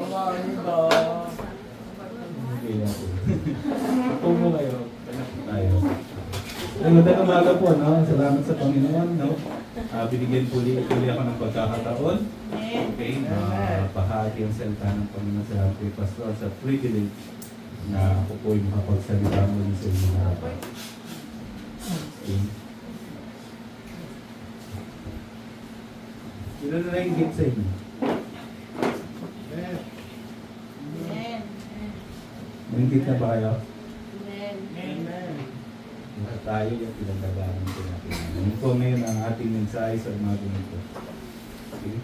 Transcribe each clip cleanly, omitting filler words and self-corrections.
Okay ako. Upo mo kayo. Tanak tayo. Magandang umaga po, no? Salamat sa Panginoon, no? Binigyan puli ako ng pagkakataon. Okay, bahagi ang salita ng Panginoon sa ating pastor sa privilege na ako po ay makapagsalita muli sa inyong harapan. Okay. Ilan na lang yung gift sa inyo? Nandit na ba kayo? Tayo yung pinagdagalan ko natin. Ano po ngayon ang ating mensahe sa umaga nito? Okay.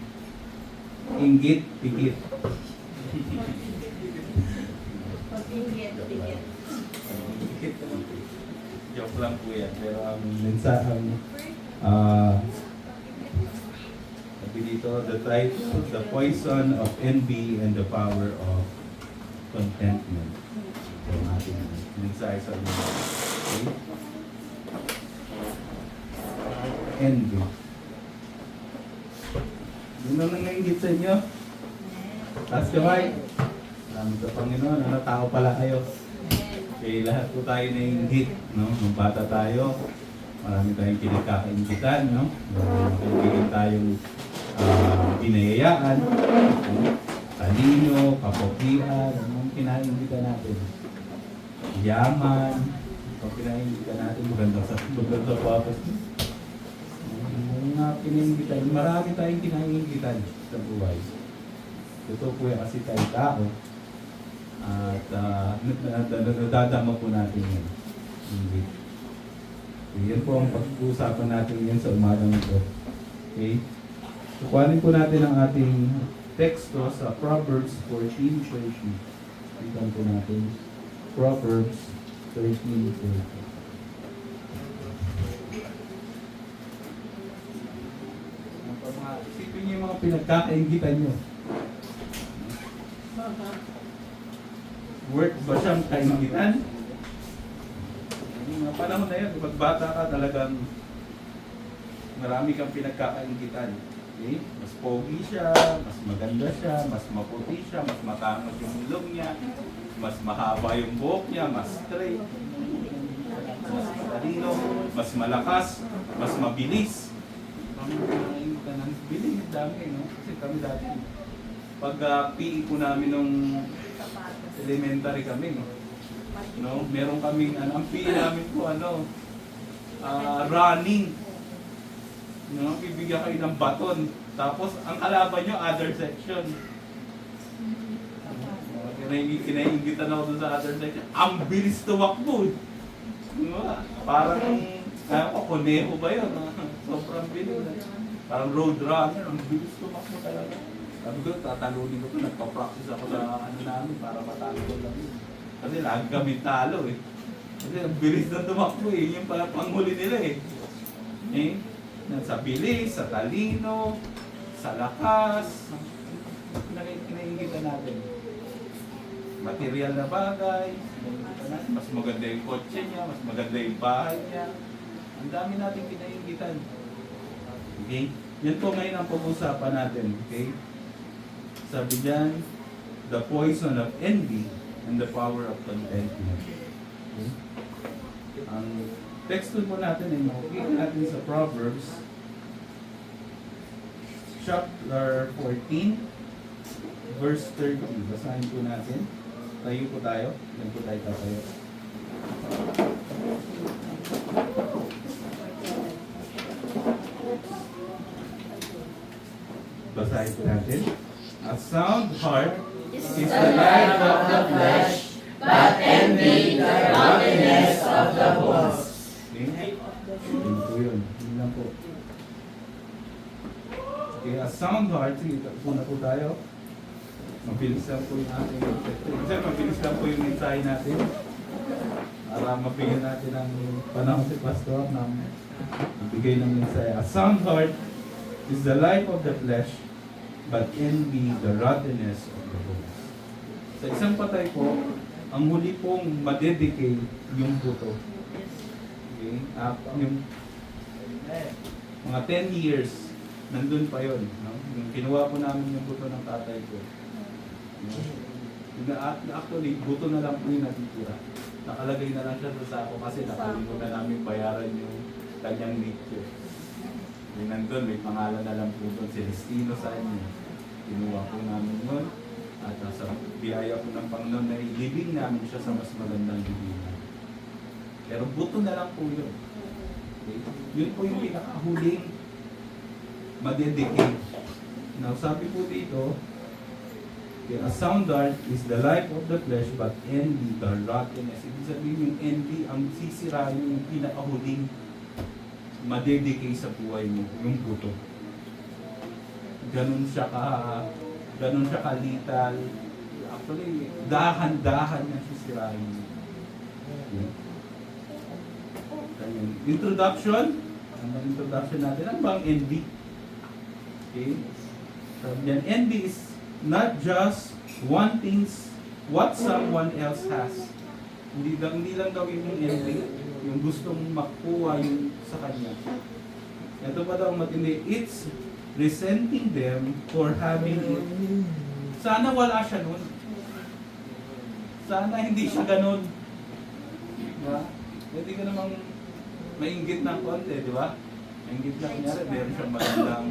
Inggit, pikit. Pikit. Joke lang po yan. Pero ang mensahe, sabi dito, the poison of envy and the power of contentment. Ito ang ating mensahe sa umaga. Okay. Envy. Yun ang nangyayigit sa inyo. Taas kamay. Salamat sa Panginoon. Ano, tao pala kayo. Okay, lahat po tayo nainggit. No? Nung bata tayo, marami tayong pinagkakaingitan. No? Kaibigan tayong binayayaan. Talino, kapopihan. Anong kinaingitan natin? Yaman. Ang kinaingitan natin. Magandang papas. Kinaingitan. Marami tayong kinaingitan sa buhay. Ito po yung kasi tayong tao. At nadadama po natin yun. Yan po ang pag-uusapan natin yan sa umagang ito. Okay? Kukuhanin po natin ang ating teksto sa Proverbs 14:30. Tignan po natin. Proverbs 13:30. Isipin niyo yung mga pinagkakaingitan nyo. Worth ba siyang kaingitan? Yung mga panahon na yun, pag bata ka talagang marami kang pinagkakaingitan. Okay? Mas pogi siya, mas maganda siya, mas maputi siya, mas matangos yung ilong niya, mas mahaba yung buhok niya, mas straight, mas matalino, mas malakas, mas mabilis. Bilis dami, no? Kasi kami dati, pag PE po namin nung elementary kami, no? Meron kaming, ang PE namin po, running. No? Bibigyan kayo ng baton. Tapos, ang kalaban nyo, other section. Kinaingitan ako dun sa other section. Ang bilis tumakbo. No? Parang, kuneho ba yun? Sobrang bilis. Parang road runner, ang bilis tumakbo talaga. Sabi ko, tatalunin ko ito, nagpa-practice ako sa namin para matalo ko lang yun. Kasi lagi kami talo eh. Kasi ang bilis na tumakbo eh, yung panghuli nila eh. Sa bilis, sa talino, sa lakas, kinaingitan natin. Material na bagay, mas maganda yung kotse niya, mas maganda yung bahay niya. Ang dami natin kinaingitan. Okay? Yan po ngayon ang pag-usapan natin. Okay? Sabi dyan, the poison of envy and the power of contentment. Okay? Ang text po natin ay makikita natin sa Proverbs chapter 14 verse 30. Basahin po natin. Tayo po tayo. Yan po tayo tatayo. Basahin po natin. A sound heart is the life of the flesh, but envy the godliness of the bones. Okay? Yun po yun. Yun lang po. Okay, a sound heart. Sige, una po tayo. Mabilis lang po yung ating mabilis lang po yung mensahe natin. Para mabigyan natin ang panahon si Pastor na magbigay ng mensahe. A sound heart is the life of the flesh, but envy the rottenness of the bones. Sa isang patay po, ang huli pong madedicate yung buto. Okay? Yung mga 10 years, nandun pa yun. No? Yung kinuha po namin yung buto ng tatay ko. No? Actually, buto na lang po yung natitira. Nakalagay na lang siya sa sako kasi nakalimutan na namin bayaran yung kanyang lecture. Yung nandun, may pangalan na lang po doon, Celestino sa inyo. Kinuha po namin yun. At sa biyaya po ng Panginoon na ilibing namin siya sa mas magandang libingan. Pero buto na lang po yun. Okay? Yun po yung pinakahuling madedicate. Now, sabi po dito, okay, a sound dart is the life of the flesh, but envy, the rottenness. Ibig sabihin yung envy, ang sisirain yung pinakahuling madedicate sa buhay mo, yung buto. Ganun siya kalital. Actually, dahan-dahan niya sisirain. Okay. Introduction. Ang introduction natin, ano ba ang envy? Okay. Sabi yan, envy is not just wanting what someone else has. Hindi lang daw yung envy, yung gustong makuha yung sa kanya. Ito pa daw matindi, it's resenting them for having it. Sana wala siya nun. Sana hindi siya ganun. Diba? Pwede ka namang mainggit ng konti, di ba? Mainggit na kunyari, meron siyang magandang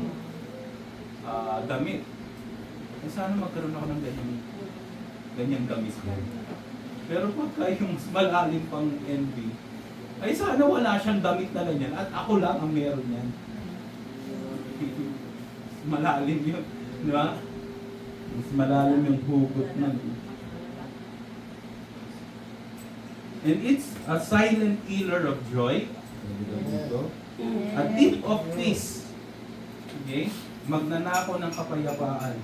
damit. Eh, sana magkaroon ako ng ganyang damit din. Pero pagka yung malalim pang envy, ay sana wala siyang damit na ganyan at ako lang ang meron yan. Malalim yun, di ba? Mas malalim yung hugot nun. And it's a silent killer of joy. A thief of peace. Okay? Magnanakaw ng kapayapaan.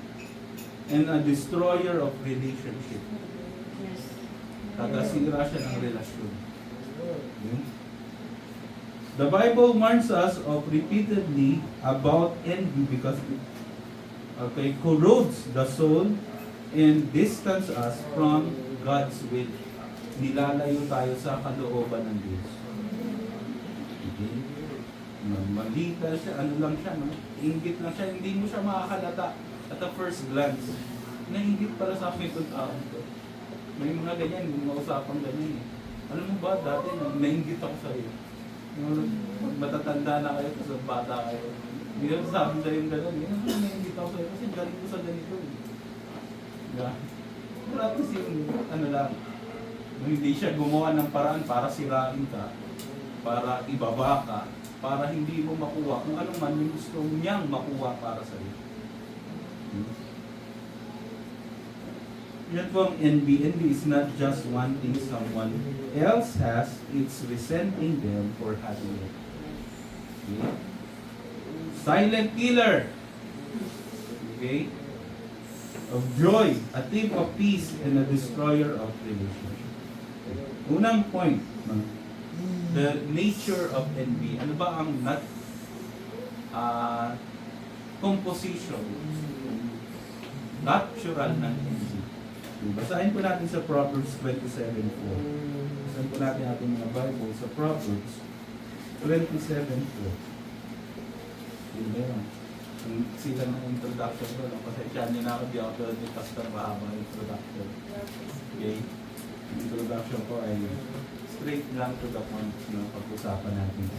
And a destroyer of relationship. Tagasira siya ng relasyon. Okay? The Bible warns us of repeatedly about envy because it corrodes the soul and distance us from God's will. Nilalayo tayo sa kalooban ng Diyos. Okay? Malita siya, ano lang siya, no? Inggit lang siya, hindi mo siya makakalata at the first glance. Nainggit pala sa akin itong tao to. May mga ganyan, hindi mo usapang ganyan eh. Alam mo ba, dati nainggit ako sa iyo. Matatanda na kayo, tapos bata kayo. Hindi ko sabi sa yung gano'n, nainggit ako sa iyo kasi galing ko sa ganito eh. Diba? Pero at least yung, ano lang, hindi siya gumawa ng paraan para sirain ka, para ibaba ka, para hindi mo makuha kung ano man yung gusto niyang makuha para sa iyo. Yan po ang envy. Envy is not just wanting someone else has, it's resenting them for having it. Okay? Silent killer. Okay? Of joy, a thief of peace, and a destroyer of relationship. Unang point, the nature of envy. Ano ba ang composition, natural ng envy? Basahin po natin sa Proverbs 27:4. Basahin po natin ating mga Bible sa Proverbs 27:4. Yun yan. Sila ng introduction ko, pasensya niyo na ako, di ako tulad ni Pastor Mahaba introduction. Okay? Introduction ko ay straight lang to the point ng pag-usapan natin.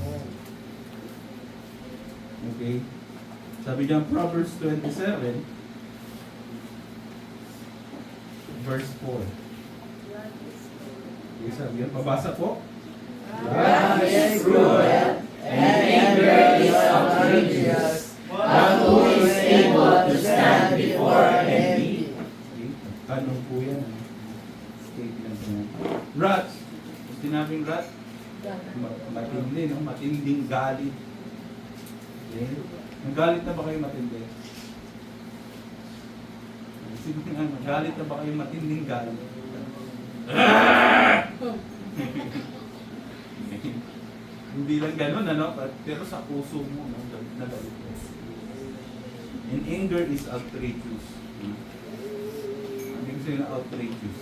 Okay? Sabi niya Proverbs 27 verse 4. Okay, sabi niya, mabasa po. Wrath is cruel, and anger is outrageous, but who is able to stand before envy? Okay, tanong po yan. Statement niya. Wrath. Sinabing wrath, matindi, no? Matinding galit. Okay? Nagalit na ba kayo matindi? Sino nga, galit na ba kayo matinding galit? Hindi lang ganun, ano? Pero sa puso mo, no? Nagalit mo. And anger is outrageous. Ano yung sa'yo na outrageous?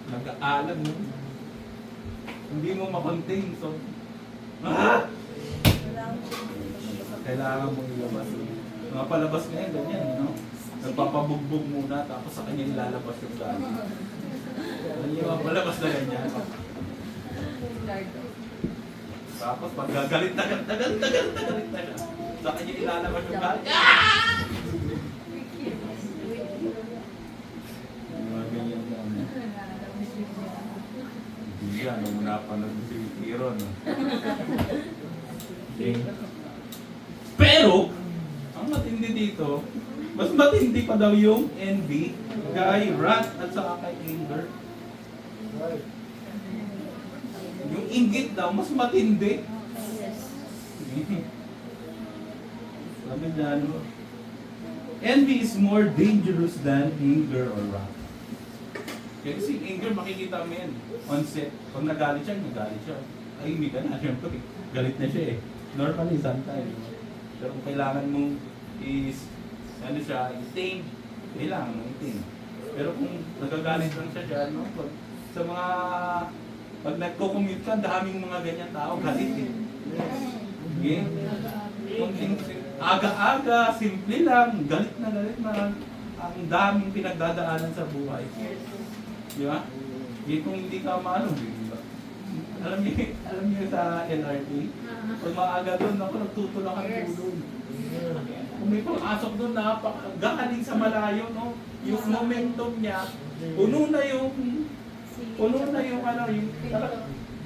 Nag-aalam mo. Hindi mo makontain. So, kailangan mo ilabas. Mga palabas ngayon, ganyan, no? Nagpapabugbog muna, tapos sa kanya ilalabas yung galing. Ano yung mga palabas na ganyan? Tapos pag galit na galit, sa kanya ilalabas yung galing. Mga ganyan lang. Hindi yan, nung napanood si Hero, no? Okay. Pero, ang matindi dito, mas matindi pa daw yung envy, kay wrath at saka kay anger. Yung inggit daw, mas matindi. Sabi dyan, envy is more dangerous than anger or wrath. Kasi anger, makikita mo yan. On set, pag nagalit siya. Ay, hindi ka na. Siyempre, galit na siya eh. Normally, sometimes. Pero kung kailangan mo is, ano siya, i-tame, kailangan mo i-tame. Pero kung nagagalit lang siya dyan, no? Sa mga, pag nagko-commute ka, daming mga ganyan tao, galit eh. Okay? Kung aga-aga, simple lang, galit na, ang daming pinagdadaanan sa buhay. Di ba? Eh, kung hindi ka maano, alam niyo sa LRT, pag maaga doon, ako nagtutulak ang tulong. Kung may pag-asok doon, napakagaling sa malayo, no? Yung momentum niya, puno na yung ano, yung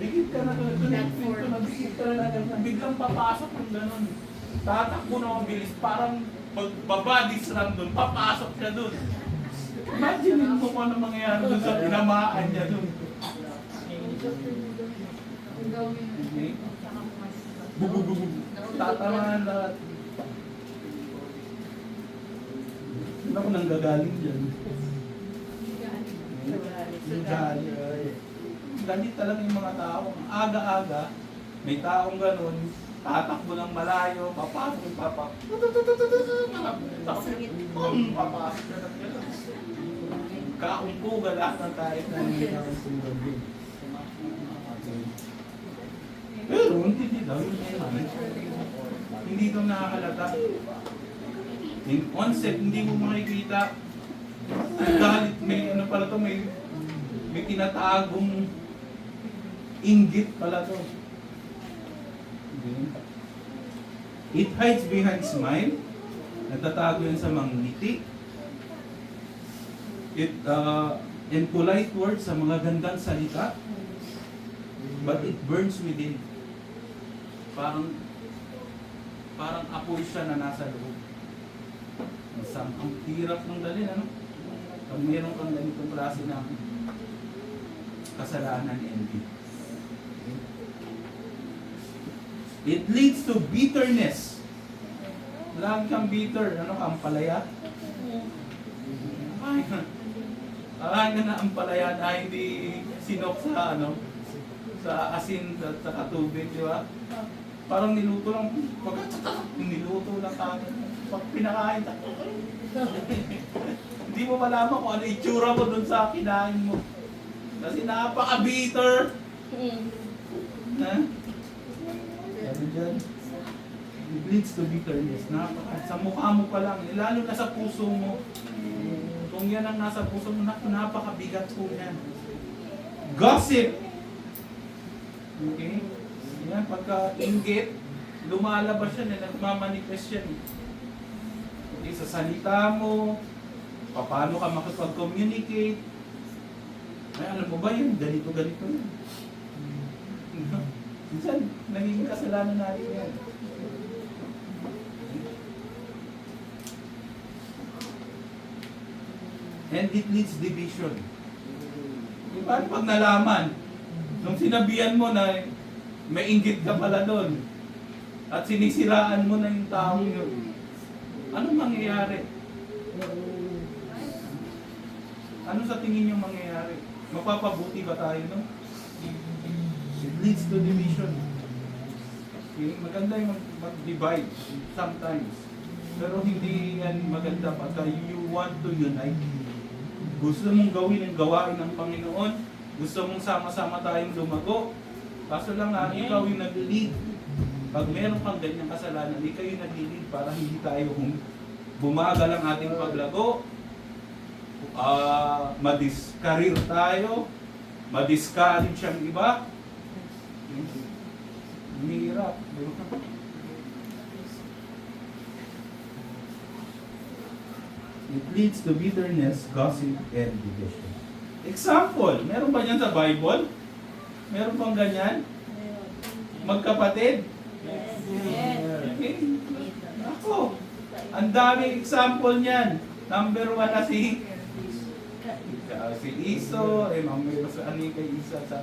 dikit ka na doon, dikit ka na doon, biglang papasok ng gano'n. Tatakbo na mabilis, parang magbabody slam doon, papasok siya doon. Imagine mo kung ano mangyayari doon sa tinamaan niya doon. Okay? Bubububub. Tatamaan lahat. Ano ko nang gagaling dyan? Galing. Galit talaga yung mga tao. Aga-aga, may taong ganun, tatakbo ng malayo, papasok, papasok siya ng gano'n. Kaungkuga lahat ng kahit na hindi naman sumabing. Pero hindi daw yun hindi daw nakakalata. In concept, hindi mo makikita. Galit, may ano pala to, may tinatagong inggit pala to. It hides behind smile. Natatago yun sa mga ngiti. In polite words, sa mga gandang salita. But it burns within. Parang apoy siya na nasa loob. Ang hirap ng dalhin, ano? Pag mayroon kang ganitong klase ng kasalanan, envy. It leads to bitterness. Lagi kang bitter. Ano ka, ampalaya? Ay na ampalaya na hindi sinok sa ano, sa asin at sa katubig, di ba? Parang niluto lang, niluto lang kagad. Pag pinakain, hindi mo malaman kung ano itsura mo dun sa kinain mo. Kasi napaka-bitter. Ha? Sabi dyan, it leads to bitterness. Sa mukha mo pa lang, lalo na sa puso mo. Kung yan ang nasa puso mo, napakabigat po yan. Gossip. Okay? Yan, pagka inggit, lumalabas yan, nagmamanifest yan. Okay, sa salita mo, paano ka makipag-communicate. Ay, alam mo ba yun? Ganito yun. Minsan, naging kasalanan natin yan. And it leads division. Paano pag nalaman, nung sinabihan mo na may inggit ka pala doon, at sinisiraan mo na yung taong yun, anong mangyayari? Ano sa tingin nyo mangyayari? Mapapabuti ba tayo, no? It leads to division. Okay? Maganda yung mag-divide sometimes. Pero hindi yan maganda pagka you want to unite. Gusto mong gawin ang gawain ng Panginoon. Gusto mong sama-sama tayong lumago. Kaso lang nga, ikaw yung nag-lead. Pag meron kang ganyang kasalanan, hindi kayo nagilid para hindi tayo bumagal ang ating paglago, madiskarir tayo, madiscourage ang iba. Hirap. It leads to bitterness, gossip, and division. Example, meron ba yan sa Bible? Meron bang ganyan? Magkapatid? Okay. Ako, ang daming example niyan. Number 1 na si Iso, may mas ani kay Isa sa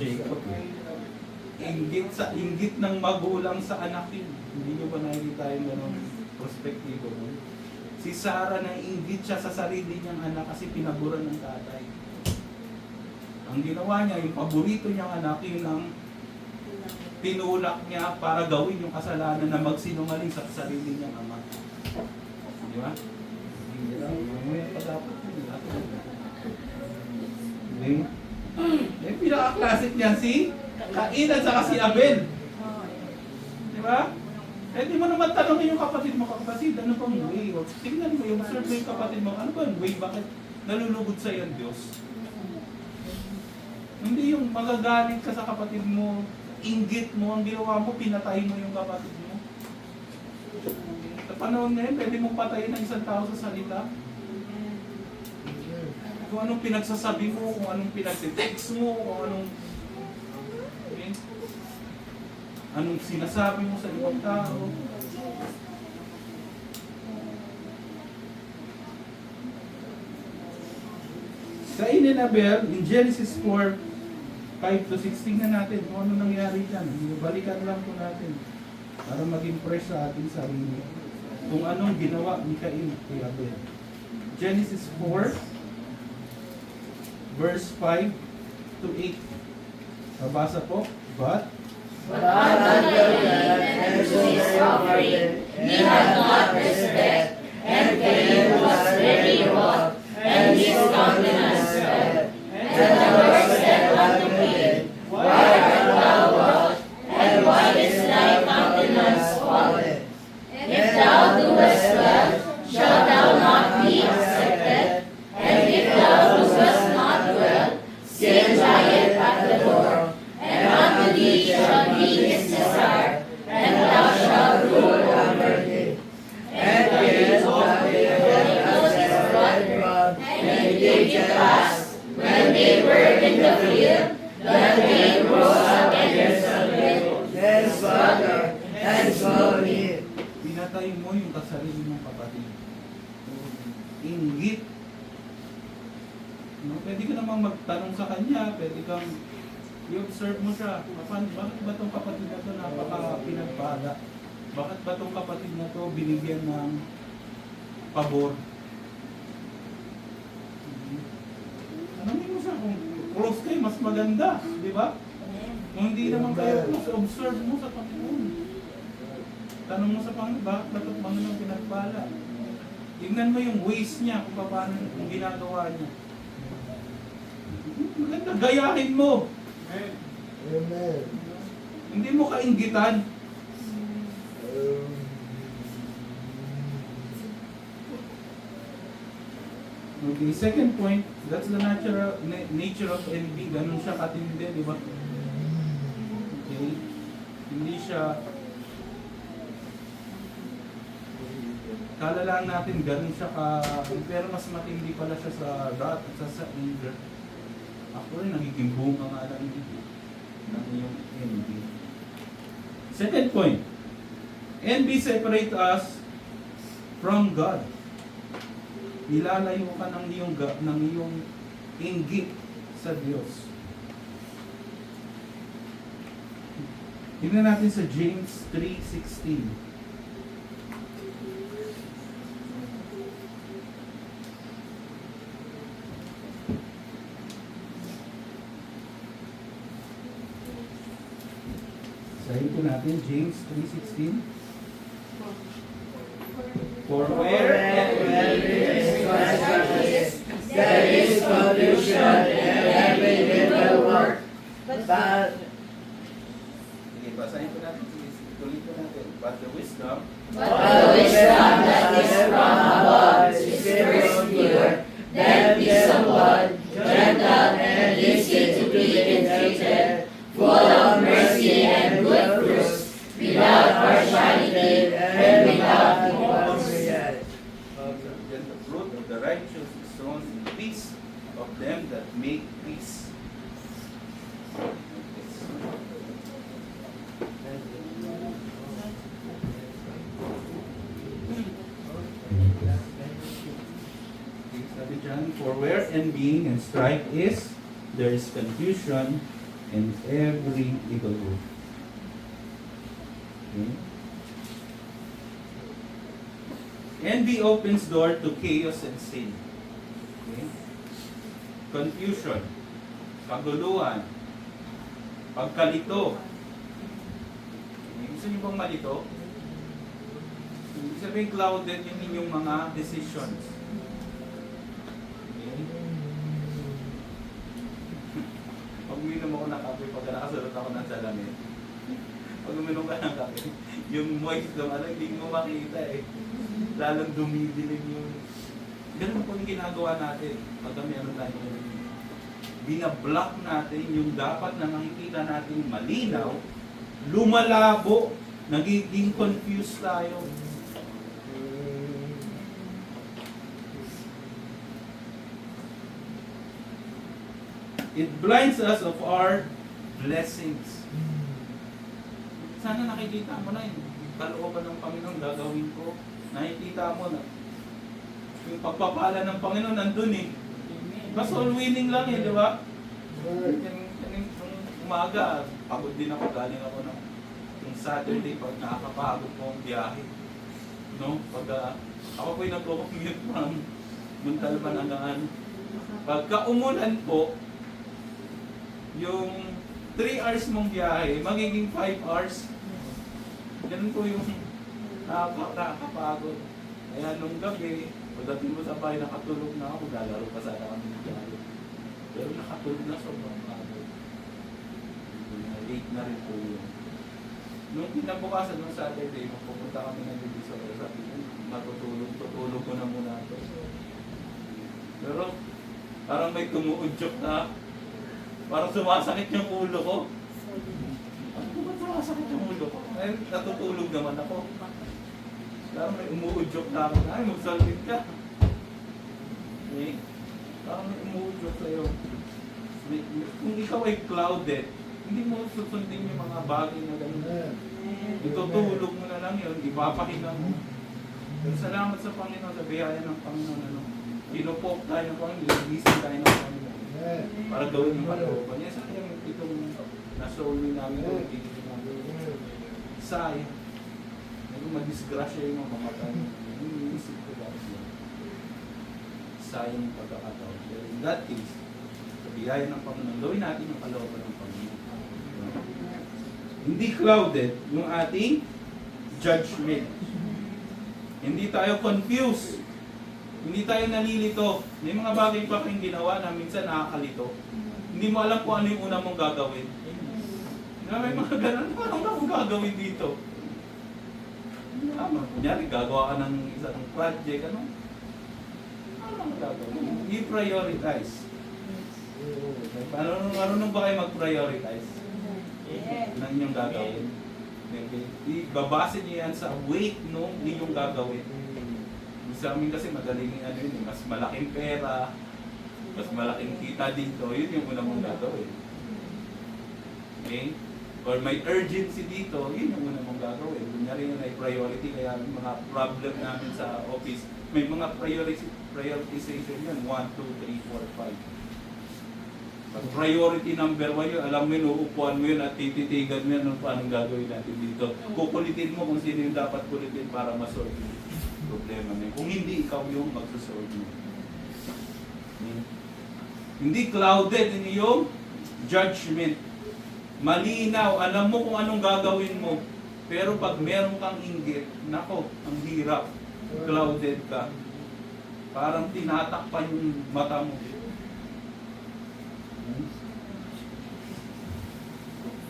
Jacob. Inggit ng magulang sa anak yun. Hindi nyo ba nakikita yung ganun perspektibo mo? Si Sarah na inggit siya sa sarili niyang anak kasi pinaguran ng tatay. Ang ginawa niya, yung paborito niyang anak, yun ang tinulak niya para gawin yung kasalanan na magsinungaling sa sarili niyang ama. Di ba? Eh, pinaka-classic niya si Cain at saka si Abel. Di ba? Eh, di mo naman tanongin yung kapatid mo, kapatid, ano bang way? Tingnan mo, yung observe mo yung kapatid mo, ano bang way? Bakit nalulugod sa iyo ang Diyos? Hindi yung magagalit ka sa kapatid mo, inggit mo, ang ginawa mo, pinatay mo yung kapatid mo. Sa panahon ngayon, pwede mong patayin ang isang tao sa salita. Kung anong pinagsasabi mo, kung anong pinagte-text mo, kung anong anong sinasabi mo sa ibang tao. Cain and Abel, in Genesis 4, 5-6, tingnan natin kung ano nangyari dyan. Balikan lang po natin para maging fresh sa ating sarili. Kung anong ginawa ni Cain kay Abel. Genesis 4, verse 5-8. Babasa po. But God unto Cain and to his offering, he had not respect, and Cain was very wroth, and his countenance fell. And the Lord said unto Cain, Why art thou wroth, and why is thy countenance fallen? If thou doest well, shalt thou not be accepted? And if thou doest not well, sin lieth at the door, and unto thee shall be his desire, and thou shalt rule over him. And Cain was his brother, and it came to pass, when they were in the field, that Cain rose up against his brother, and smote him. Pinatay mo yung kasarili mong kapatid. Inggit. No, pwede ka namang magtanong sa kanya, pwede kang i-observe mo siya. Bakit ba itong kapatid na ito napaka-pinagpala? Bakit ba itong kapatid na ito binigyan ng pabor? Tanongin mo siya kung close kayo, mas maganda. Di ba? Kung hindi naman kayo close, observe mo sa Panginoon. Tanong mo sa Panginoon, bakit ba itong Panginoon pinagpala? Tingnan mo yung ways niya, kung paano yung ginagawa niya. Maganda, gayahin mo. Amen. Hindi mo kainggitan. Okay, second point, that's the nature of envy. Ganun siya katindi, di ba? Okay. Hindi siya, kala lang natin ganun siya pero mas matindi pala siya sa wrath at sa anger. Actually, nagiging bunga nga lang ng iyong envy. Second point, envy separates us from God. Ilalayo ka ng iyong inggit sa Diyos. Tingnan natin sa James 3:16. Sahin po natin, James 3:16. For where there is confusion in every little work. But Sige, basahin po natin. But the wisdom But the wisdom that is from above is first pure, then peaceable, gentle, and easy to be entreated, full of mercy and good fruits, without partiality and without hypocrisy. then the fruit of the righteous is sown in peace of them that make peace. Sabi dyan, for where envying and strife is, there is confusion and every evil work. Okay? Envy opens door to chaos and sin. Okay? Confusion, kaguluhan, pagkalito. Okay? Gusto niyo bang malito? Ibig sabihin clouded yung inyong mga decisions. Okay? Pag uminom ako ng kape, pag nakasulot ako ng salamin, pag uminom ka ng kape, yung moist ng ano, hindi mo makita eh. Lalong dumidilim yung... Ganun po yung ginagawa natin. Pag meron tayo binablock natin yung dapat na nakikita natin malinaw, lumalabo, nagiging confused tayo. It blinds us of our blessings. Sana nakikita mo na yun. Kalooban ng Panginoon, gagawin ko. Nakikita mo na. Yung pagpapala ng Panginoon, nandun eh. Mas all winning lang eh, di ba? Yung umaga, pagod din ako, galing ako ng yung Saturday, pag nakakapagod ko ang biyahe. No? Pag ako po'y nagpo-commute from Muntalban hanggang pagka umulan po, yung 3 hours mong biyahe, magiging 5 hours. Ganun po yung nakakapagod. Kaya nung gabi, pagdating mo sa bahay, nakatulog na ako, lalaro pa sana kami ng biyahe. Pero nakatulog na sobrang pagod. Late na rin po yun. Nung kinabukasan ng Saturday, magpupunta kami ng Divisor, sabi ko, tutulog ko na muna ito. Pero parang may tumuudyok na, parang sumasakit yung ulo ko. Ano ba sumasakit yung ulo ko? Ay, natutulog naman ako. Parang may umuudyok na ako. Ay, magsalvit ka. Okay? Parang may umuudyok sa'yo. Kung ikaw ay clouded, hindi mo susundin yung mga bagay na gano'n. Itutulog mo na lang yun, ipapahinga mo. Pero salamat sa Panginoon, sa biyaya ng Panginoon. Ano? Pinupok tayo ng Panginoon, ilisip tayo ng Panginoon. Para gawin yung kalooban niya. Sayang itong nasoulin namin o hindi namin. Sayang. Naging madisgrasya yung mga mamatay. Yung inisip ko dahil yun. Sayang yung pagkakataon. Pero in that case, sa biyaya ng Panginoon, gawin natin yung kalooban ng Panginoon. Hindi clouded yung ating judgment. Hindi tayo confused. Hindi tayo nalilito. May mga bagay pa kayong ginawa na minsan nakakalito. Hindi mo alam kung ano yung una mong gagawin. May mga ganun, parang akong gagawin dito. Kunyari, gagawa ka ng isang project, ano? Ano ang gagawin? I-prioritize. Marunong ba kayo mag-prioritize? Ng inyong gagawin. Babase niyo yan sa weight nung inyong gagawin. Sa amin kasi madaling ano yun, mas malaking pera, mas malaking kita dito, yun yung una mong gagawin. Okay? Or may urgency dito, yun yung una mong gagawin. Kunyari yun ay priority, kaya yung mga problem namin sa office, may mga prioritization yun, 1, 2, 3, 4, 5. Pag priority number 1 yun, alam mo yun, uupuan mo yun at tititigan mo yun kung paano gagawin natin dito. Kukulitin mo kung sino yung dapat kulitin para ma-solve yung problema mo. Kung hindi, ikaw yung magsasolve mo. Hindi clouded in yung judgment. Malinaw, alam mo kung anong gagawin mo. Pero pag meron kang inggit, nako, ang hirap. Clouded ka. Parang tinatakpan yung mata mo.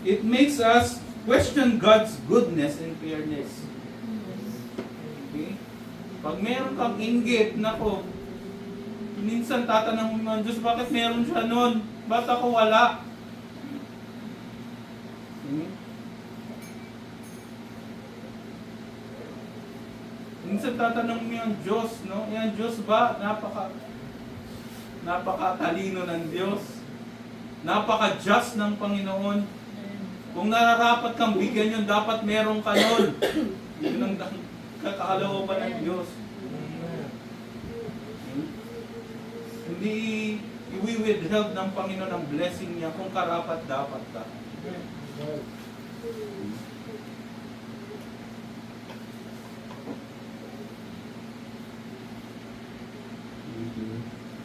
It makes us question God's goodness and fairness. Okay? Pag meron kang inggit, nako, minsan tatanong mo ng Diyos, bakit meron siya nun? Ba't ako wala? Minsan tatanong mo yung Diyos, no? Yan Diyos ba? Napaka-talino ng Diyos. Napaka-just ng Panginoon. Kung nararapat kang bigyan yun, dapat meron ka nun. Yun ang kakalooban ng Diyos. Hindi i-withheld ng Panginoon ang blessing niya kung karapat-dapat ka.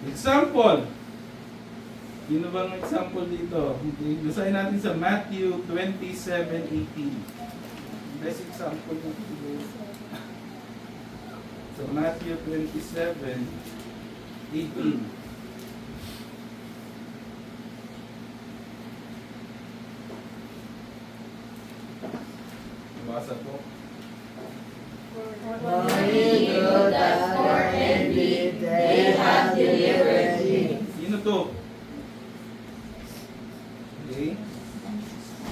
Example. Sino bang example dito? Basahin natin sa Matthew 27:18. Best example na ito. So Matthew 27:18. Basa po. For he knew that for envy they had delivered him. Sino to? Okay.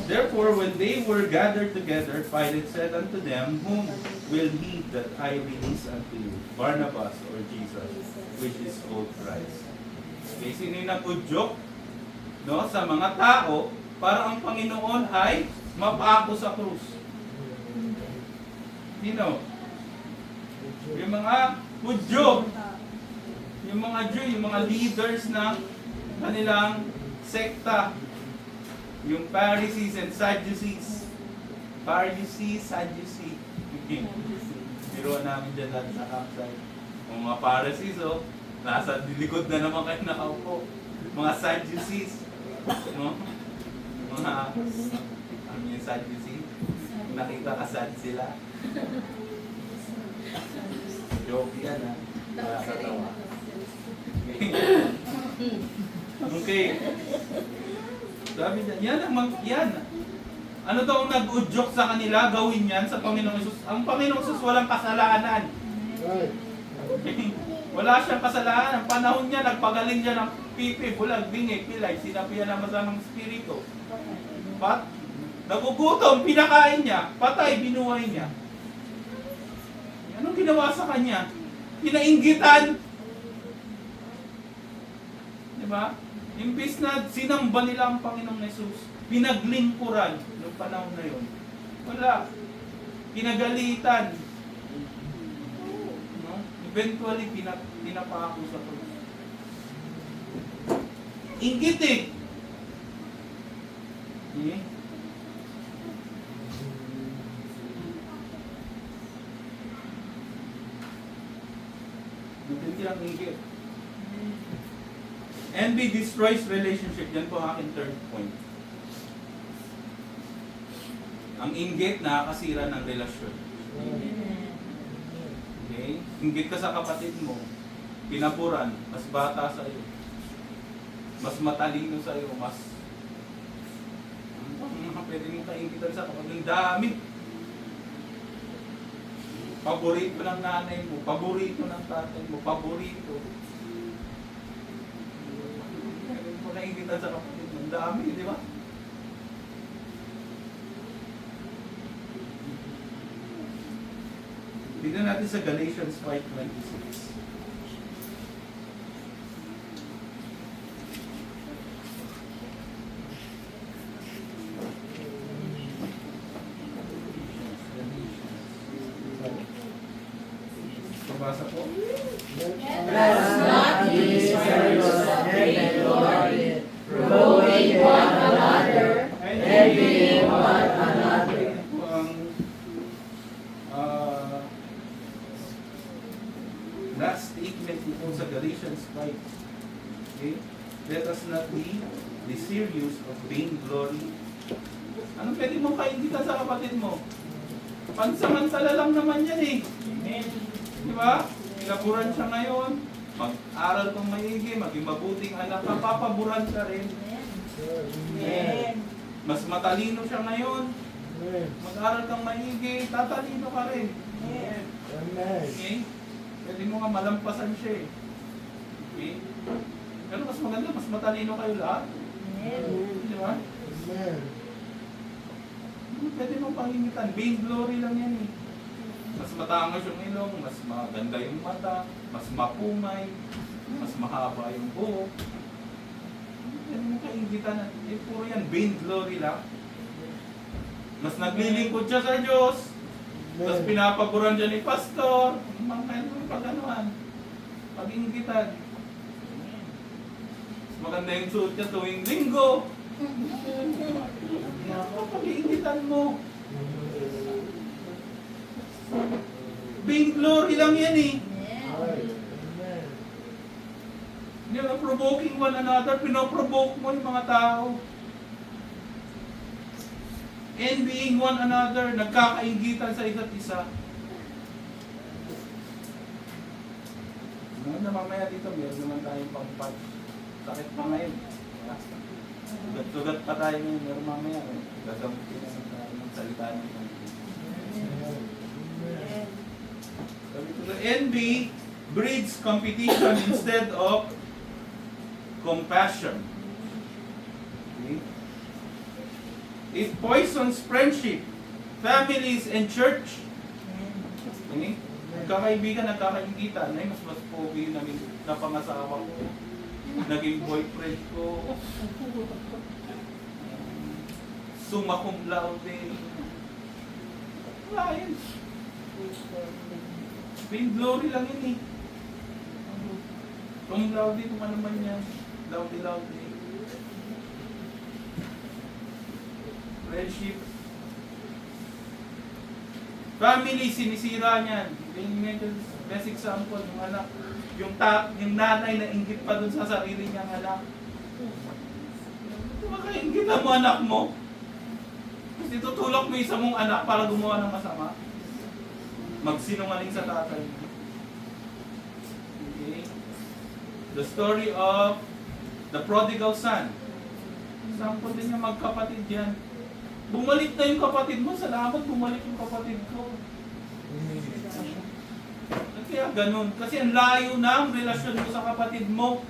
Therefore, when they were gathered together, Pilate said unto them, Whom will he that I release unto you? Barnabas or Jesus, which is called Christ. Okay, sino yung nag-udyok, no, sa mga tao para ang Panginoon ay mapako sa krus? Sino? Yung mga Hudyo, yung mga Jew, yung mga leaders ng kanilang sekta, yung Pharisees and Sadducees. Pharisees, Sadducees. Biruan namin dyan lahat sa campsite. Yung mga Pharisees, oh, nasa likod na naman kayo nakaupo. Mga Sadducees, no? Mga, ano yung Sadducees? Nakita ka sad sila. Joke yan, ha? Nakakatawa. Okay. Sabi niya, yan. Ano daw ang nag-udyok sa kanila, gawin yan sa Panginoong Hesus. Ang Panginoong Hesus walang kasalanan. Wala siyang kasalanan. Ang panahon niya, nagpagaling siya ng pipi, bulag, bingi, pilay, sinapian ng masamang spirito. Nagugutom, pinakain niya, patay, binuhay niya. Anong ginawa sa kanya? Pinainggitan. Diba? Imbis na sinamba nila ang Panginoong Hesus, pinaglingkuran noong panahon na yun. Wala. Pinagalitan. No? Eventually, pinapako sa krus. Inggit eh. Matindi ang inggit. Envy destroys relationship. Yan po ang aking third point. Ang inggit nakakasira ng relasyon. Okay? Inggit ka sa kapatid mo. Pinapuran. Mas bata sa iyo. Mas matalino sa iyo. Mas pwede mong kainggitan sa kapatid. Ang dami. Paborito ng nanay mo, paborito ng tatay mo, paborito. Pwede mo nainggitan sa kapatid mo. Ang dami, di ba? Tignan natin sa Galatians 5:26. Pabasa po. Let us not be servants of vainglory, provoking one another, envying one another. Last statement po sa Galatians 5. Okay? Let us not be desirous of vainglory. Anong pwede mong kaingitan sa kapatid mo? Pansamantala lang naman yan eh. Di ba? Pinaburan siya ngayon. Mag-aral kang maigi, maging mabuting anak ka, papaburan siya rin. Mas matalino siya ngayon. Amen. Mag-aral kang maigi, tatalino ka rin. Amen. Okay? Pwede mo nga malampasan siya eh. Okay? Pero mas maganda, mas matalino kayo lahat. Di ba? Amen. Pwede mo pangingitan. Vain glory lang yan eh. Mas matangos yung ilong, mas maganda yung mata, mas mapumay, mas mahaba yung buhok. Pwede mo kaingitan. Eh, puro yan, vain glory lang. Mas naglilingkod siya sa Diyos. Tapos Amen. pinapaboran siya ni pastor. Mga pag-anuhan. Pag-inggitan. Mas maganda yung suot niya tuwing linggo. Pag-inggitan mo. Vain glory lang yan eh. Amen. Hindi ba, provoking one another, pinoprovoke mo yung mga tao. Envying one another, nagkakaingitan sa isa't isa. Ngayon na mamaya dito, meron naman tayong pang-punch. Sakit pa ngayon. Sugat-sugat pa tayo ngayon, meron mamaya. Gagamutin naman tayo ng salita ng envy breeds competition instead of compassion. Okay? It poisons friendship, families, and church. Okay? Nagkakaibigan, nagkakaingitan. Ay, mas pogi yung naging napangasawa ko. Naging boyfriend ko. Summa cum laude. Wala yun. Vain glory lang yun eh. Cum laude, kung ano man yan. Laude. Friendship. Family, sinisira niyan. Yung best example, yung anak. Yung nanay na inggit pa dun sa sarili niyang anak. Makainggit mo anak mo. Kasi tutulak mo isa mong anak para gumawa ng masama. Magsinungaling sa tatay mo. Okay? The story of the prodigal son. Sample din yung magkapatid yan. Bumalik na yung kapatid mo. Salamat, bumalik yung kapatid ko. Kaya ganun. Kasi ang layo na ang relasyon mo sa kapatid mo.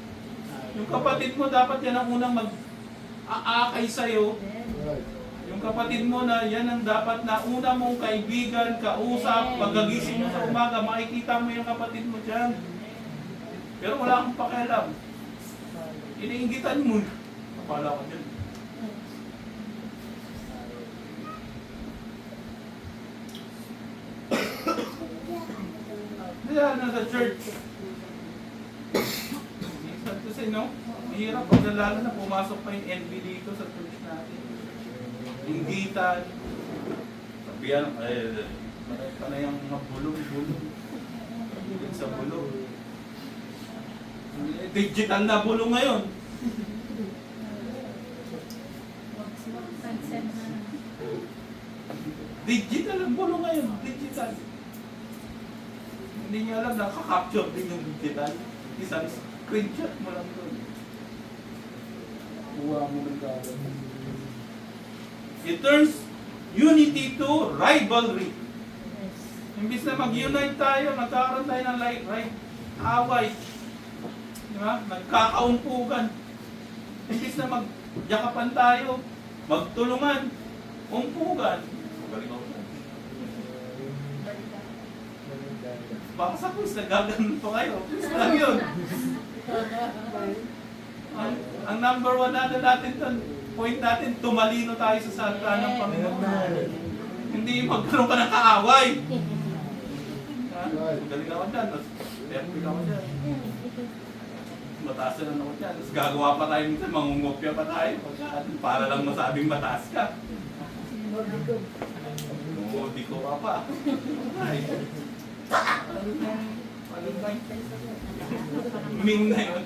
Yung kapatid mo, dapat yan ang unang mag-aakay sa'yo. Right. Yung kapatid mo na yan ang dapat na una mong kaibigan, kausap, pagkagising mo sa umaga, makikita mo yung kapatid mo dyan. Pero wala kang pakialam. Iniinggitan mo. Kapala ka dyan. Kaya na sa church. Kasi no, mahirap pag lalo na pumasok pa yung envy dito sa church natin. Inggitan. Sabihan, matay pa na yung mga bulong. Ingit sa bulong. Digital na bulong ngayon. Digital ang bulong ngayon. Digital. Hindi niyo alam, nakaka-capture din yung digital. Isang screenshot mo lang doon. Kuha mo ng gawin. It turns unity to rivalry. Imbis na mag-unite tayo, magkakaroon tayo ng away. Diba? Nagkakaumpugan. Imbis na magyakapan tayo, magtulungan, umpugan. Baka sa quiz, nagaganon pa kayo. Quiz lang yun. Ang number one natin doon, point natin, tumalino tayo sa salita ng Panginoon. Hindi magkaroon ka ng kaaway. Magaling ako dyan, mas perfect ako dyan. Mataas na ako dyan. Tapos gagawa pa tayo minsan, mangungopya pa tayo. Para lang masabing mataas ka. Oo, di ko pa. Ay. Ming na yun.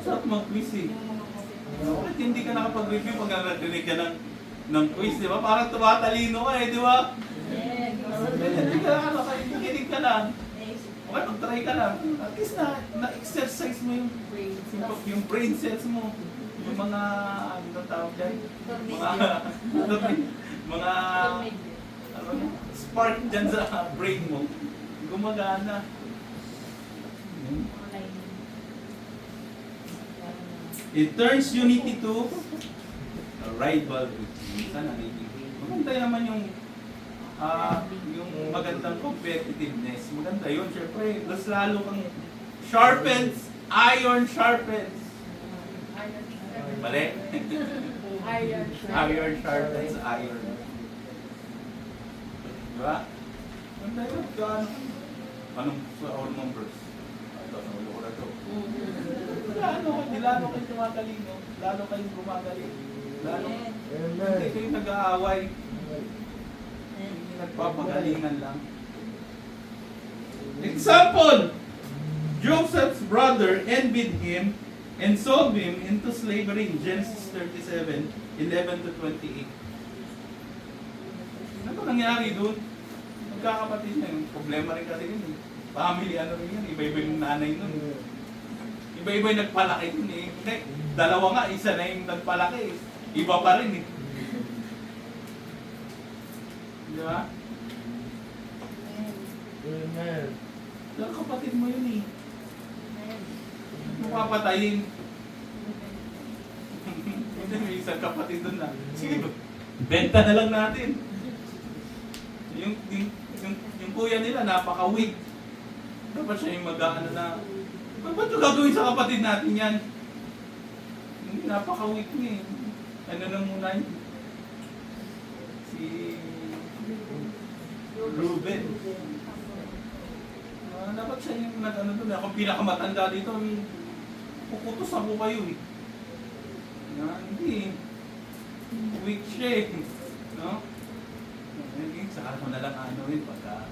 Sarap mag-quiz eh. Bakit hindi ka nakapag-review pag narinig ka ng quiz, di ba? Parang tumatalino ka eh, di ba? Hindi ka nakikinig ka lang. Okay, mag-try ka lang. At least na-exercise mo yung brain cells mo. Yung mga, ano na tawag dyan? Mga ano, spark dyan sa brain mo. Gumagana. It turns unity to a rivalry. Minsan maganda naman yung magandang competitiveness. Maganda yun. Siyempre, mas lalo kang sharpens, iron sharpens. Mali? Iron sharpens iron. Diba? Maganda yun. Anong sa all numbers? Ito, sa ulo ko na ito. Lalo kayo tumagaling, no? Lalo kayong gumagaling. Lalo, hindi kayo nag-aaway. Hindi nagpapagalingan lang. Example! Joseph's brother envied him and sold him into slavery in Genesis 37, 11 to 28. Ano nangyari doon? Magkakapatid na yun. Problema rin kasi yun eh. Family ano rin yun. Iba-iba yung nanay nun. Iba-iba yung nagpalaki dun eh. Hindi, dalawa nga, isa na yung nagpalaki eh. Iba pa rin eh. Di ba? Amen. Dahil kapatid mo yun eh. Mapapatayin. Hindi, may isang kapatid dun na. Sige, benta na lang natin. Yung kuya nila, napaka-weak. Dapat siya yung mag-ano na, ba't yung gagawin sa kapatid natin yan? Napaka-weak niya eh. Ano na muna yun? Si Ruben. Dapat siya yung nag-ano doon. Ako pinakamatanda dito, puputos ako kayo eh. Hindi. Weak siya eh. No? Saka mo na lang ano yun pagka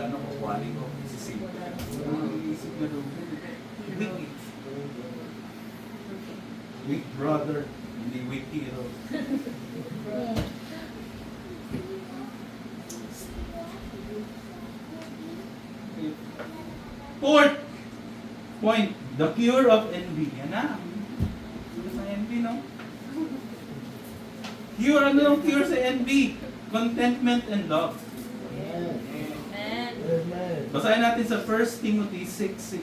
kukuhanin ko, isisip. Isip na Ruben. Weak. Weak brother, hindi weak hero. Fourth point, the cure of envy. Yan na. Cure sa envy, no? Cure, ano yung cure sa envy? Contentment and love. Amen. Basahin natin sa 1 Timothy 6:6.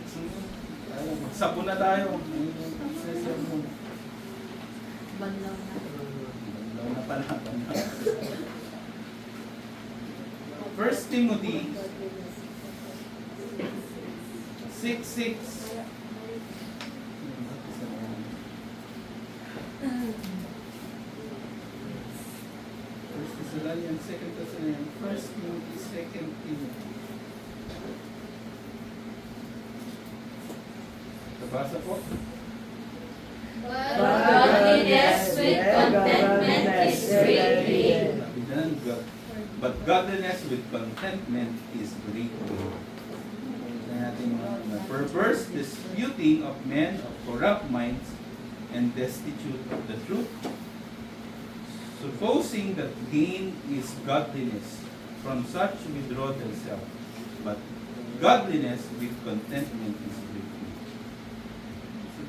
Magsabon na tayo. Banlaw na. Banlaw na pala. 1 Timothy 6:6. First Thessalonians, 2 Thessalonians, 1 Timothy, 2 Timothy. Nabasa po. But godliness with contentment is great gain. But godliness with contentment is great gain. Perverse disputing of men of corrupt minds and destitute of the truth, supposing that gain is godliness. From such withdraw themselves. But godliness with contentment is great gain.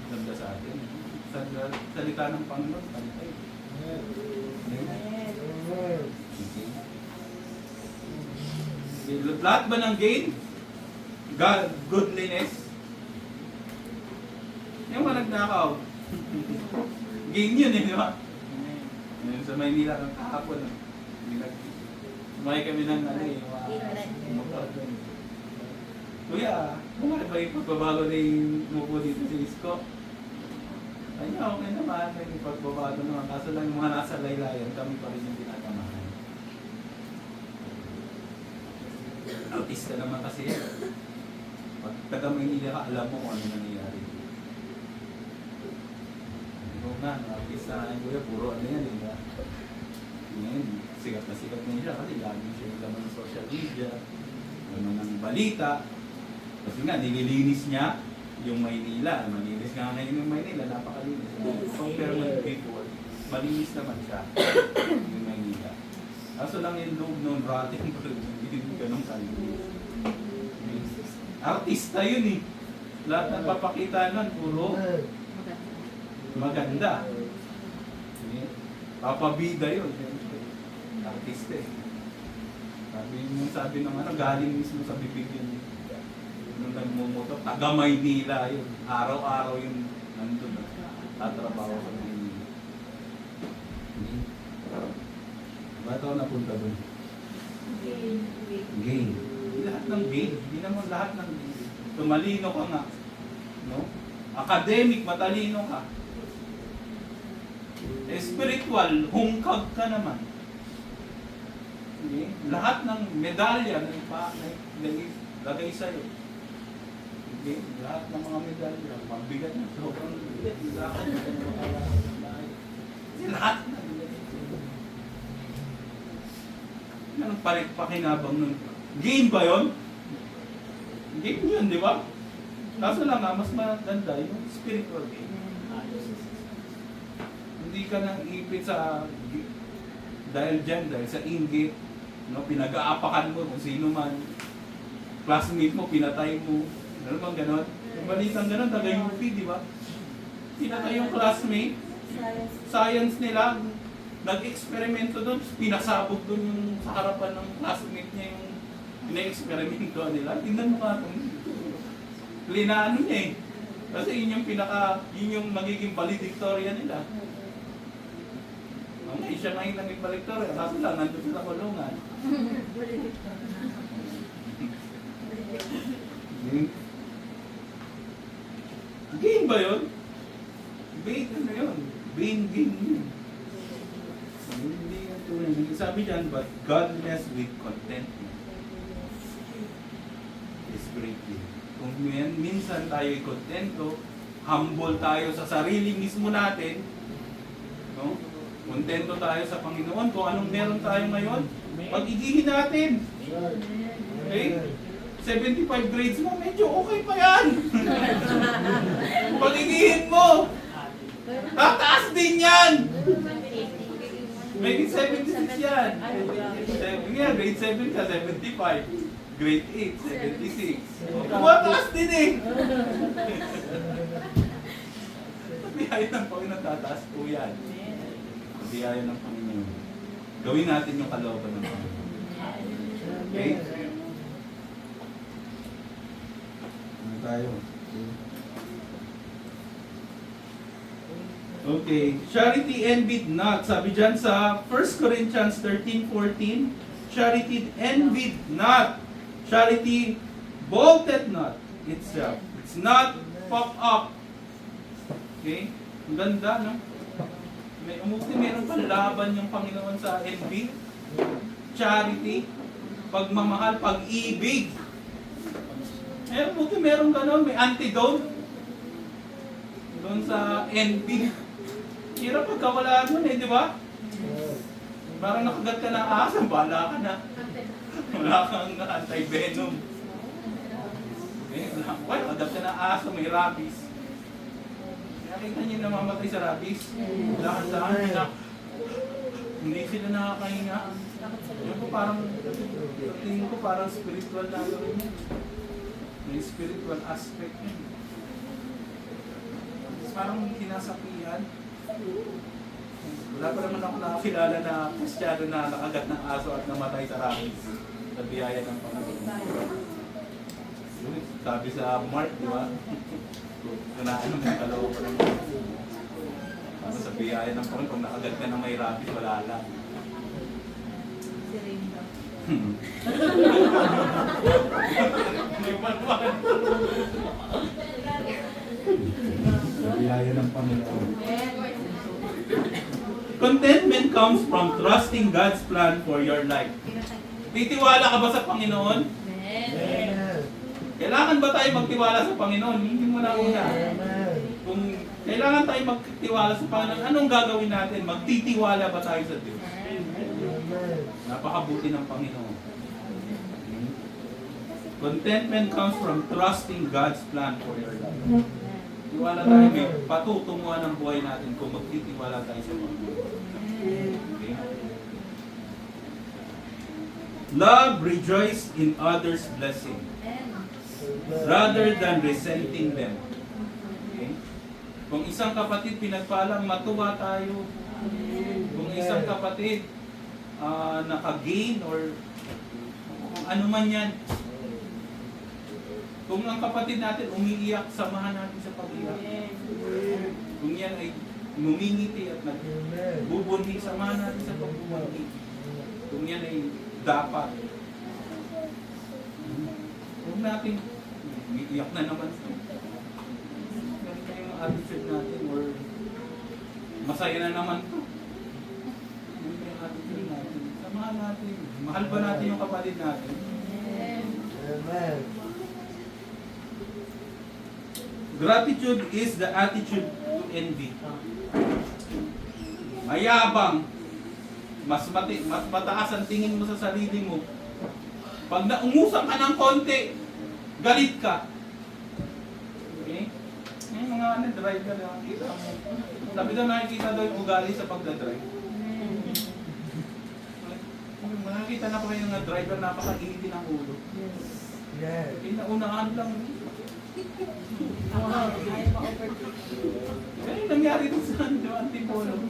Ganda sa atin. Sa salita ng Panginoon, salita yun. Amen. Okay. Lahat ba ng gain? Goodliness? Yung mga nagnakaw. Gain yun eh, di ba? Yun sa Maynila ng kahapon. Sumakay kami ng ano eh. Motor. Kuya, bumali ba yung pagbabago na yung mupo dito sa Isko? Ay, okay naman. May pagbabago naman. Kaso lang yung mga nasa laylayan, kami pa rin yung tinatamahan. Artista naman kasi yan. Pag taga Maynila ka, alam mo kung ano nangyayari. Ikaw na, artista na yung kuya, puro ano yan. Ngayon, sikat na siya kasi lagi siya yung laman ng social media, laman ng balita. Kasi nga, nililinis niya yung Maynila. Malinis nga ngayon yung Maynila, napakalinis. Compare mo yung before, malinis naman siya yung Maynila. Kaso lang yung loob ng rotting, hindi ganun kalinis. Artista yun eh. Lahat ng papakita nun, puro Amen. maganda. Papabida yun. Artista eh. Sabi ng ano, galing mismo sa bibig yun. Nung nagmumoto, taga Maynila yun. Araw-araw yung nandun. Tatrabaho sa Maynila. Ba't ako napunta doon? Gain. Lahat ng gain. Hindi naman lahat ng gain. Tumalino ka nga. No? Academic, matalino ka. Spiritual, hungkag ka naman. Okay? Lahat ng medalya na lagay sa'yo. Okay? Lahat ng mga medalya, mabigat na. Sobrang bigat. Lahat na. Anong pakinabang nun? Gain ba yun? Gain yun, di ba? Kaso lang nga, mas maganda yung spiritual gain. Hindi ka nang ipit sa dahil sa inggit, no, pinag-aapakan mo kung sino man, classmate mo, pinatay mo, ano bang ganon? Yung balitang ganon, taga-UP, di ba? Pinatay yung classmate, science nila, nag-eksperimento doon, pinasabog doon yung sa harapan ng classmate niya yung ina-eksperimento nila. Tingnan mo nga itong linaano niya eh. Kasi yun yung magiging valedictorian nila. Okay, siya ngayon naging valedictorian, kaso lang, nandun sa kulungan. Gain ba yun? Gain ano yun? Gain yun. Hindi yung tunay. Sabi dyan, but godliness with contentment is great gain. Kung minsan tayo'y kontento, humble tayo sa sarili mismo natin, no? Kontento tayo sa Panginoon kung anong meron tayo ngayon, pag-igihin natin. Okay? 75 grades mo, medyo okay pa yan. Pag-igihin mo, tataas din yan. May 76 yan. Grade 7 ka, 75. Grade 8, 76. Tumataas din eh. Biyaya ng Panginoon, tataas po yan. Biyaya ng Panginoon. Gawin natin yung kalooban ng Panginoon. Okay? Ano tayo? Okay. Charity envied not. Sabi dyan sa 1 Corinthians 13:14, charity envied not. Charity bolted not itself. It's not puffed up. Okay? Ang ganda, no? Meron pang laban yung Panginoon sa envy. Charity, pagmamahal, pag-ibig. Meron ganon, may antidote doon sa envy. Hirap pagkawala nun eh, di ba? Parang nakagat ka ng asam, bahala ka na. Wala kang anti-venom. Nakagat ka ng aso, may rabies. Nakita niyo namamatay sa rabies? Lahat, hindi sila nakakahinga. Yun ko tingin ko parang spiritual na rin yun. May spiritual aspect yun. Parang kinasapihan. Wala pa naman ako nakakilala na Kristiyano na nakagat ng aso at namatay sa rabies. Sa biyaya ng Panginoon. Sabi sa Mark, di ba? Kunaan ng kalooban ng Panginoon. Tapos sa biyaya ng Panginoon, kung nakagat ka na may rabies, wala lang. Sa biyaya ng Panginoon. Contentment comes from trusting God's plan for your life. Titiwala ka ba sa Panginoon? Amen. Kailangan ba tayo magtiwala sa Panginoon? Hindi mo na una. Amen. Kung kailangan tayo magtiwala sa Panginoon, anong gagawin natin? Magtitiwala ba tayo sa Diyos? Amen. Napakabuti ng Panginoon. Contentment comes from trusting God's plan for your life. Tiwala tayo, may patutunguhan ng buhay natin kung magtitiwala tayo sa Panginoon. Okay? Love rejoice in others' blessing. rather than resenting them. Okay? Kung isang kapatid pinagpalang, matuwa tayo. Kung isang kapatid naka-gain or kung ano man yan. Kung ang kapatid natin umiiyak, samahan natin sa pag-iyak. Kung yan ay ngumingiti at nagbubunhi, samahan natin sa pagbubunhi. Kung yan ay dapat. Huwag natin, umiiyak na naman. Ganito yung attitude natin or masaya na naman to. Ganito yung attitude natin. Samahan natin. Mahal ba natin yung kapatid natin? Amen. Gratitude is the attitude to envy. Mayabang. Mas mataas ang tingin mo sa sarili mo. Pag naungusan ka ng konti, galit ka. Okay? Yung mga driver, nakikita mo. Sabi daw nakikita daw yung ugali sa pagdadrive. Nakikita na pa kayo ng driver, napakainiti ng ulo. Yes. Pinaunahan lang. Kaya nangyari ito sa Antipolo.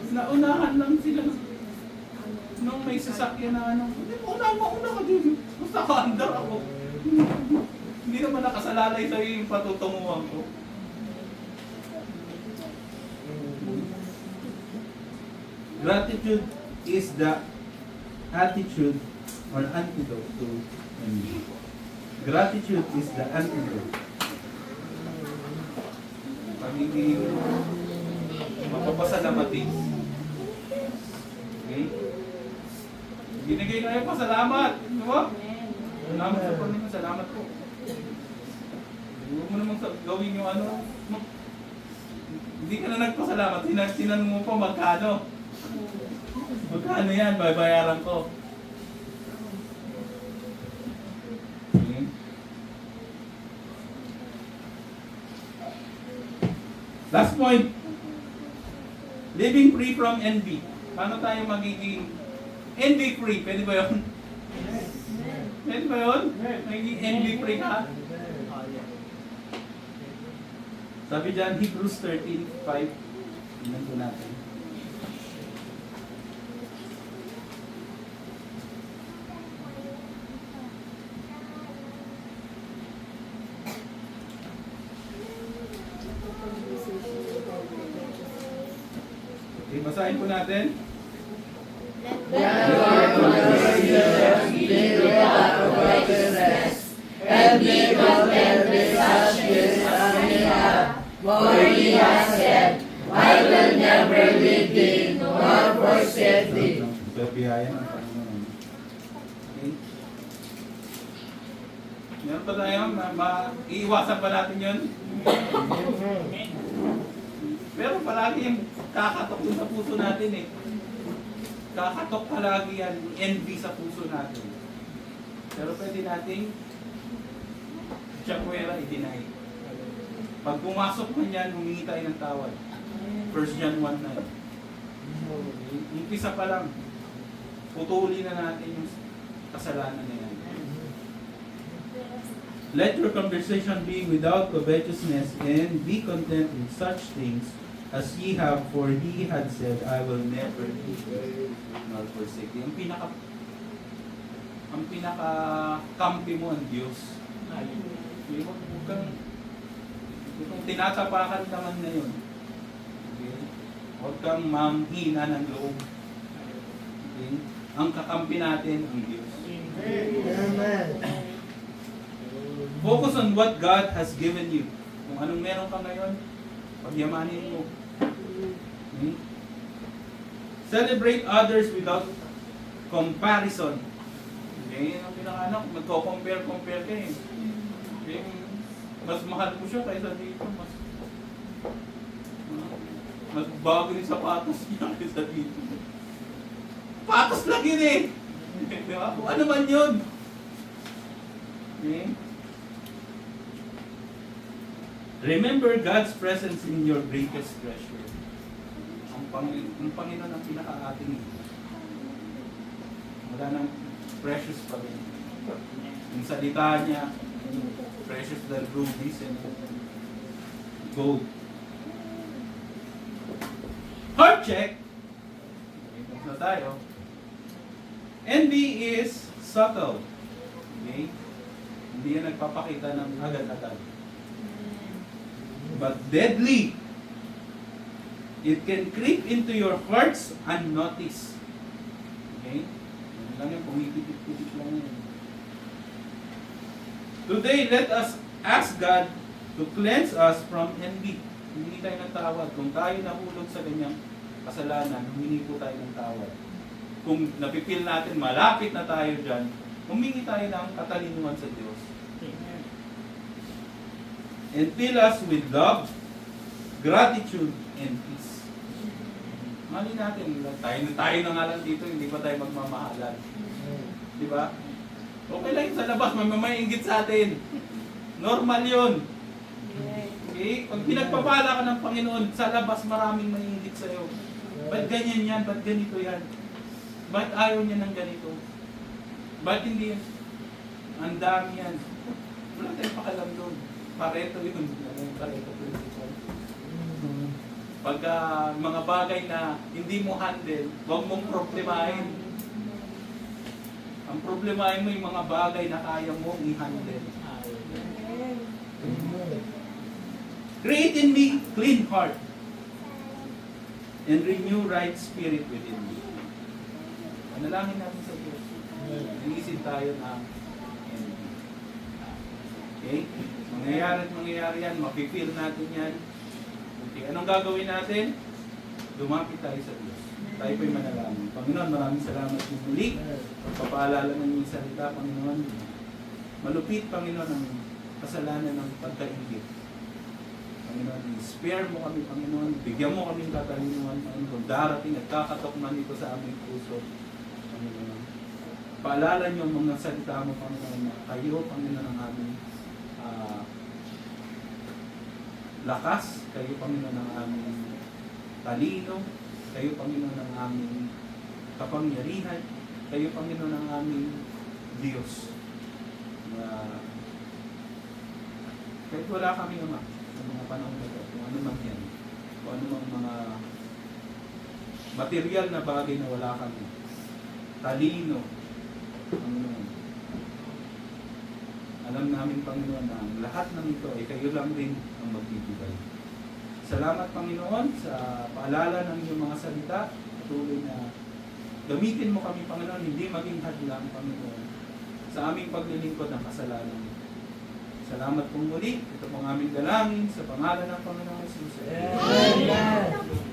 Naunahan lang sila. Nung may sasakyan na ano, una ka dito. Basta ka, andar ako. Hindi naman nakasalalay sa'yo yung patutunguhan ko. Gratitude is the attitude or antidote to envy. Gratitude is the antidote. Pagiging mapapasalamatin. Okay? Binigay na yung pasalamat. Di ba? Salamat sa Panginoon. Salamat po. Huwag mo namang gawin yung ano. Hindi ka na nagpasalamat. Tinanong mo pa magkano. Magkano yan? Babayaran ko. Okay. Last point. Living free from envy. Paano tayo magiging envy free? Pwede ba yun? Pwede ba yun? Magiging envy free ka? Sabi dyan, Hebrews 13:5. Tingnan po natin. Okay, basahin po natin. Let your conversations be without covetousness, and be content with such gifts as ye have. For he has said, I will never leave thee, nor forsake thee. Biyaya ng Panginoon. Okay. Meron pa tayo, iiwasan pa natin yun. Pero palagi yung kakatok dun sa puso natin eh. Kakatok palagi yan, envy sa puso natin. Pero pwede nating chakwera i-deny. Pag pumasok man yan, humingi tayo ng tawad. 1 John 1:9. Umpisa pa lang, putulin na natin yung kasalanan na yan. Let your conversation be without covetousness, and be content with such things as ye have, for he had said, I will never leave you nor forsake you. Ang pinaka-kampi mo ang Diyos. Huwag kang tinatapakan naman na yun. Okay? Huwag kang manghina ng loob. Okay? Ang kakampi natin ang Diyos. Amen. Focus on what God has given you. Kung anong meron ka ngayon, pagyamanin mo. Okay? Celebrate others without comparison. Okay? Ang pinaka-anak, magko-compare ka eh. Okay? Mas mahal mo siya kaysa dito. Mas bago yung sapatos niya kaysa dito. Patos lang yun eh. Di ba? Kung ano man yun. Okay? Remember God's presence in your greatest treasure. Ang Panginoon ang pinaka-ating. Wala nang precious pa rin. Yung salita niya, Precious than rubies and gold. Heart check. Ito na tayo. Envy is subtle. Okay? Hindi yan nagpapakita ng agad-agad. But deadly. It can creep into your hearts unnoticed. Okay? Yan lang yan, pumipipit-pipit lang yan. Today, let us ask God to cleanse us from envy. Humingi tayo ng tawad. Kung tayo nahulog sa ganyang kasalanan, humingi po tayo ng tawad. Kung napipil natin, malapit na tayo dyan, humingi tayo ng katalinuhan sa Diyos. And fill us with love, gratitude, and peace. Mali natin, tayo na nga lang dito, hindi pa tayo magmamahalan. Di ba? Okay lang sa labas, may inggit sa atin. Normal yun. Okay? Pag pinagpapala ka ng Panginoon, sa labas maraming may inggit sa'yo. Ba't ganyan yan? Ba't ganito yan? Ba't ayaw niya ng ganito? Ba't hindi yan? Ang dami yan. Wala tayong pakialam doon. Pareto yun. Pareto principle. Pagka mga bagay na hindi mo handle, huwag mong problemahin. Ang problemahin mo yung mga bagay na kaya mong i-handle. Create in me clean heart and renew right spirit within me. Panalangin natin sa Diyos. Inisin tayo ng envy. Okay? Mangyayari yan, mapipil natin yan. Okay, anong gagawin natin? Lumapit tayo sa Diyos. Tayo po'y manalangin. Panginoon, maraming salamat po muli. Pagpapaalala ng iyong salita, Panginoon. Malupit, Panginoon, ang kasalanan ng pagkaingit. Panginoon, spare mo kami, Panginoon. Bigyan mo kami ng katalinuhan, Panginoon. Kung darating at kakatok man ito sa aming puso, Panginoon. Paalala niyo ang mga salita mo, Panginoon, na kayo, Panginoon, ang aming lakas. Kayo, Panginoon, ang aming talino. Kayo, Panginoon, ang aming kapangyarihan. Kayo, Panginoon, ang aming Diyos. Kahit wala kami naman sa mga panahon na ito, kung ano man yan, kung ano mang mga material na bagay na wala kami, talino, Panginoon. Alam namin, Panginoon, na ang lahat ng ito ay kayo lang rin ang magbibigay. Salamat, Panginoon, sa paalala ng iyong mga salita. Patuloy na gamitin mo kami, Panginoon, hindi maging hadlang, Panginoon, sa aming paglilingkod ng kasalanan. Salamat pong muli. Ito pong aming dalangin sa pangalan ng Panginoon Jesus. Amen.